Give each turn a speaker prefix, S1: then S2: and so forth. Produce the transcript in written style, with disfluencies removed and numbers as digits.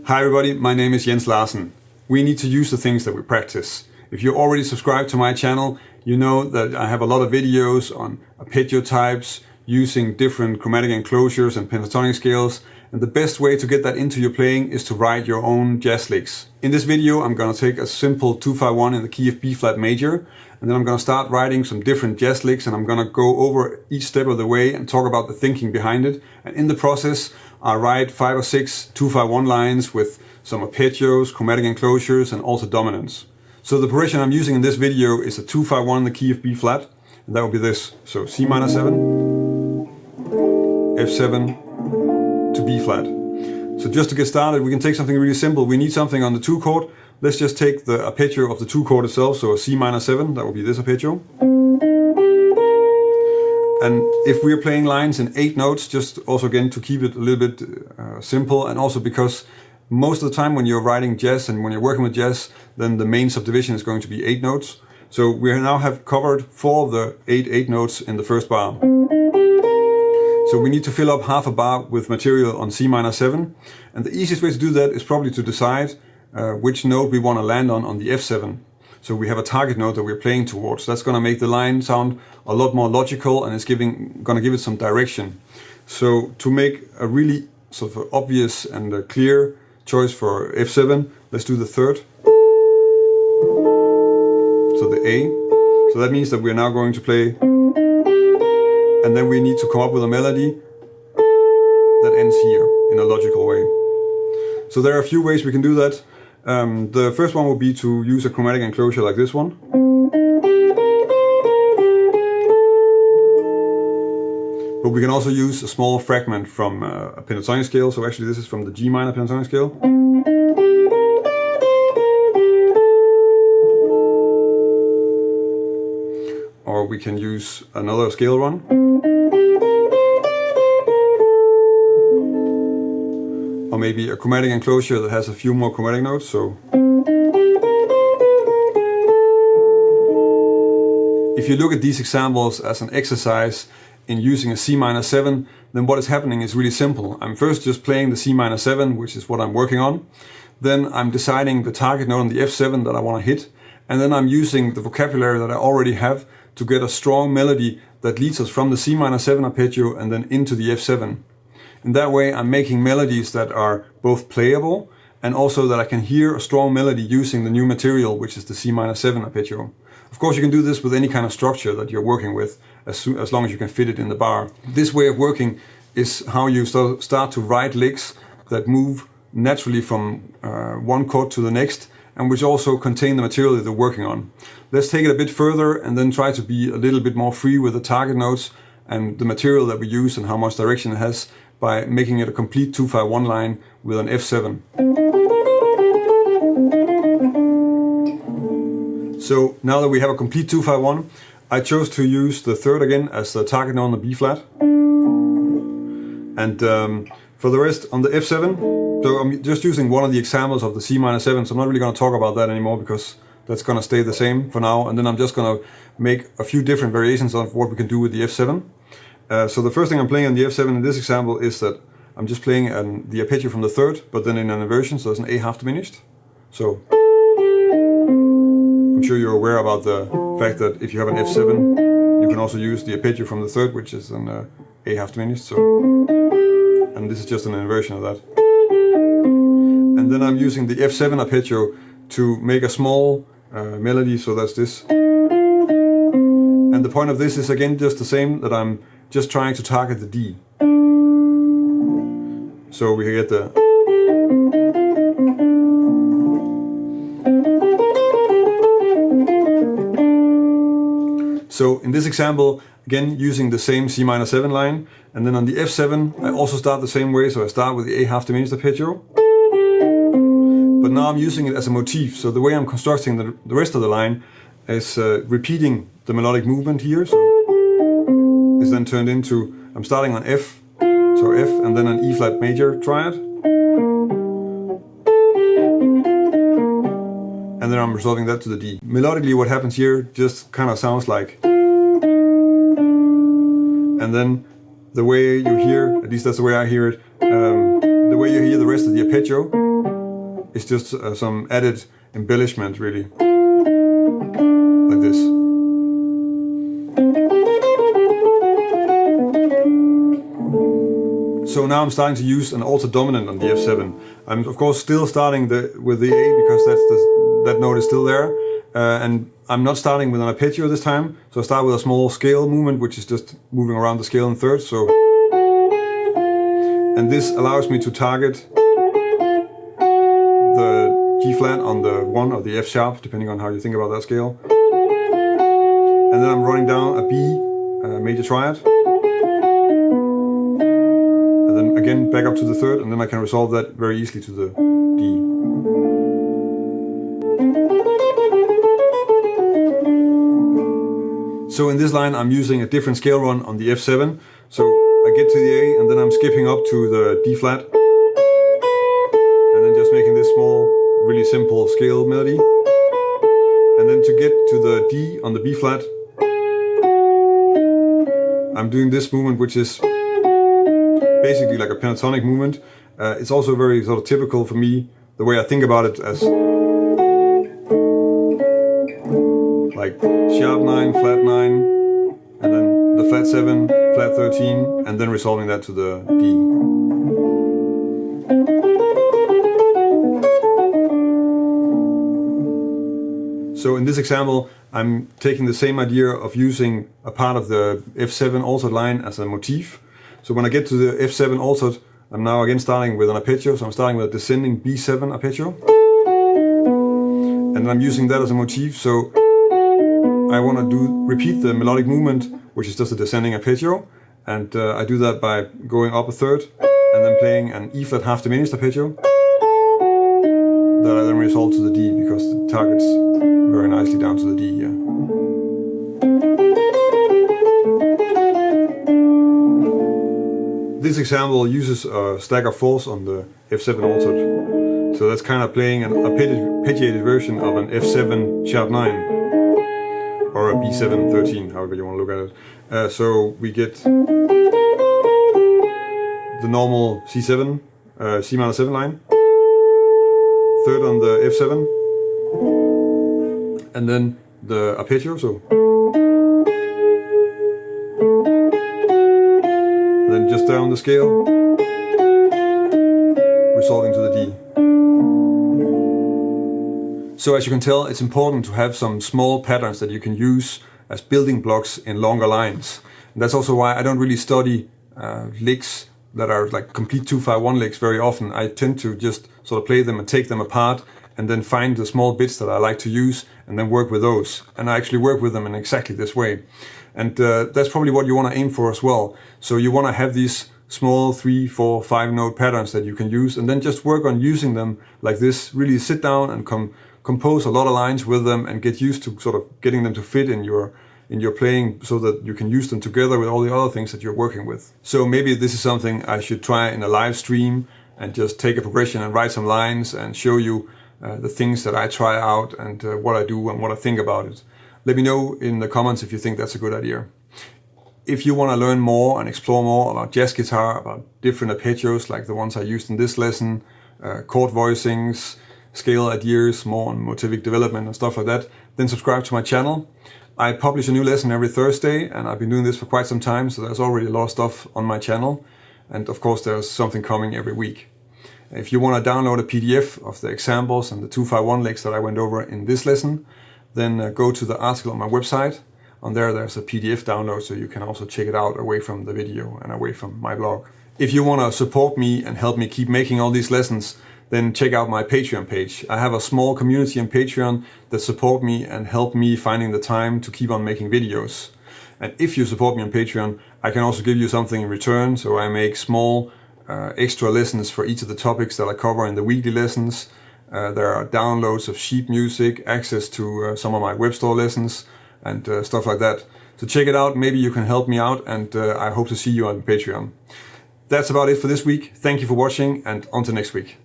S1: Hi everybody, my name is Jens Larsen. We need to use the things that we practice. If you're already subscribed to my channel, you know that I have a lot of videos on arpeggio types, using different chromatic enclosures and pentatonic scales, and the best way to get that into your playing is to write your own jazz licks. In this video I'm going to take a simple 2-5-1 in the key of B flat major, and then I'm going to start writing some different jazz licks, and I'm going to go over each step of the way and talk about the thinking behind it. And in the process I write 5 or 6 2-5-1 lines with some arpeggios, chromatic enclosures and also dominants. So the progression I'm using in this video is a 2-5-1 in the key of B flat, and that will be this. So C minor 7, F7 to B flat. So just to get started, we can take something really simple. We need something on the 2 chord. Let's just take the arpeggio of the 2 chord itself, so a C minor 7, that will be this arpeggio. And if we're playing lines in 8 notes, just also again to keep it a little bit simple, and also because most of the time when you're writing jazz and when you're working with jazz, then the main subdivision is going to be 8 notes. So we now have covered 4 of the 8 notes in the first bar. So we need to fill up half a bar with material on C minor 7. And the easiest way to do that is probably to decide which note we want to land on the F7. So we have a target note that we're playing towards. That's going to make the line sound a lot more logical, and it's going to give it some direction. So to make a really sort of obvious and a clear choice for F7, let's do the 3rd. So the A. So that means that we're now going to play, and then we need to come up with a melody that ends here in a logical way. So there are a few ways we can do that. The first one would be to use a chromatic enclosure like this one. But we can also use a small fragment from a pentatonic scale. So actually this is from the G minor pentatonic scale. Or we can use another scale run. Or maybe a chromatic enclosure that has a few more chromatic notes. So if you look at these examples as an exercise in using a C minor 7, then what is happening is really simple. I'm first just playing the C minor 7, which is what I'm working on. Then I'm deciding the target note on the F7 that I want to hit. And then I'm using the vocabulary that I already have to get a strong melody that leads us from the C minor 7 arpeggio and then into the F7. In that way I'm making melodies that are both playable and also that I can hear a strong melody using the new material, which is the C minor 7 arpeggio. Of course you can do this with any kind of structure that you're working with, as long as you can fit it in the bar. This way of working is how you start to write licks that move naturally from one chord to the next, and which also contain the material that they're working on. Let's take it a bit further and then try to be a little bit more free with the target notes and the material that we use and how much direction it has, by making it a complete 2-5-1 line with an F7. So now that we have a complete 2-5-1, I chose to use the 3rd again as the target note on the B flat. And for the rest on the F7, so I'm just using one of the examples of the C minor 7, so I'm not really going to talk about that anymore because that's going to stay the same for now. And then I'm just going to make a few different variations of what we can do with the F7. So the first thing I'm playing on the F7 in this example is that I'm just playing the arpeggio from the 3rd, but then in an inversion, so it's an A half diminished. So I'm sure you're aware about the fact that if you have an F7, you can also use the arpeggio from the 3rd, which is an A half diminished. So, and this is just an inversion of that. And then I'm using the F7 arpeggio to make a small melody, so that's this. And the point of this is again just the same, that I'm just trying to target the D. So we get the... So in this example, again using the same C minor 7 line, and then on the F7 I also start the same way, so I start with the A half diminished arpeggio. But now I'm using it as a motif, so the way I'm constructing the rest of the line is repeating the melodic movement here. So is then turned into, I'm starting on F, so F, and then an E flat major triad. And then I'm resolving that to the D. Melodically what happens here just kind of sounds like, and then the way you hear, at least that's the way I hear it, the way you hear the rest of the arpeggio It's just some added embellishment, really, like this. So now I'm starting to use an altered dominant on the F7. I'm of course still starting with the A because that note is still there. And I'm not starting with an arpeggio this time. So I start with a small scale movement, which is just moving around the scale in thirds. So, and this allows me to target the G flat on the 1 or the F sharp, depending on how you think about that scale. And then I'm running down a B major triad. And then again back up to the third, and then I can resolve that very easily to the D. So in this line I'm using a different scale run on the F7. So I get to the A and then I'm skipping up to the D flat. And then just making this small, really simple scale melody. And then to get to the D on the B flat, I'm doing this movement, which is basically like a pentatonic movement. It's also very sort of typical for me, the way I think about it, as like sharp 9, flat 9, and then the flat 7, flat 13, and then resolving that to the D. So in this example, I'm taking the same idea of using a part of the F7 altered line as a motif. So when I get to the F7 altered, I'm now again starting with an arpeggio. So I'm starting with a descending B7 arpeggio. And I'm using that as a motif. So I want to repeat the melodic movement, which is just a descending arpeggio. And I do that by going up a third and then playing an E flat half diminished arpeggio that I then resolve to the D because it targets very nicely down to the D here. This example uses a stack of fourths on the F7 altered. So that's kind of playing an arpeggiated version of an F7 sharp 9 or a B7 13, however you want to look at it. So we get the normal C7, C minor 7 line, third on the F7, and then the arpeggio, so. And then just down the scale, resolving to the D. So as you can tell, it's important to have some small patterns that you can use as building blocks in longer lines. And that's also why I don't really study licks that are like complete 2-5-1 licks very often. I tend to just sort of play them and take them apart and then find the small bits that I like to use and then work with those. And I actually work with them in exactly this way. And that's probably what you want to aim for as well. So you want to have these small 3, 4, 5 note patterns that you can use and then just work on using them like this. Really sit down and compose a lot of lines with them and get used to sort of getting them to fit in your playing so that you can use them together with all the other things that you're working with. So maybe this is something I should try in a live stream and just take a progression and write some lines and show you the things that I try out and what I do and what I think about it. Let me know in the comments if you think that's a good idea. If you want to learn more and explore more about jazz guitar, about different arpeggios like the ones I used in this lesson, chord voicings, scale ideas, more on motivic development and stuff like that, then subscribe to my channel. I publish a new lesson every Thursday and I've been doing this for quite some time, so there's already a lot of stuff on my channel. And of course there's something coming every week. If you want to download a PDF of the examples and the 2-5-1 licks that I went over in this lesson, then go to the article on my website. On there's a PDF download, so you can also check it out away from the video and away from my blog. If you want to support me and help me keep making all these lessons, then check out my Patreon page. I have a small community on Patreon that support me and help me finding the time to keep on making videos. And if you support me on Patreon, I can also give you something in return. So I make small extra lessons for each of the topics that I cover in the weekly lessons. There are downloads of sheet music, access to some of my web store lessons and stuff like that. So check it out, maybe you can help me out, and I hope to see you on Patreon. That's about it for this week. Thank you for watching, and on to next week.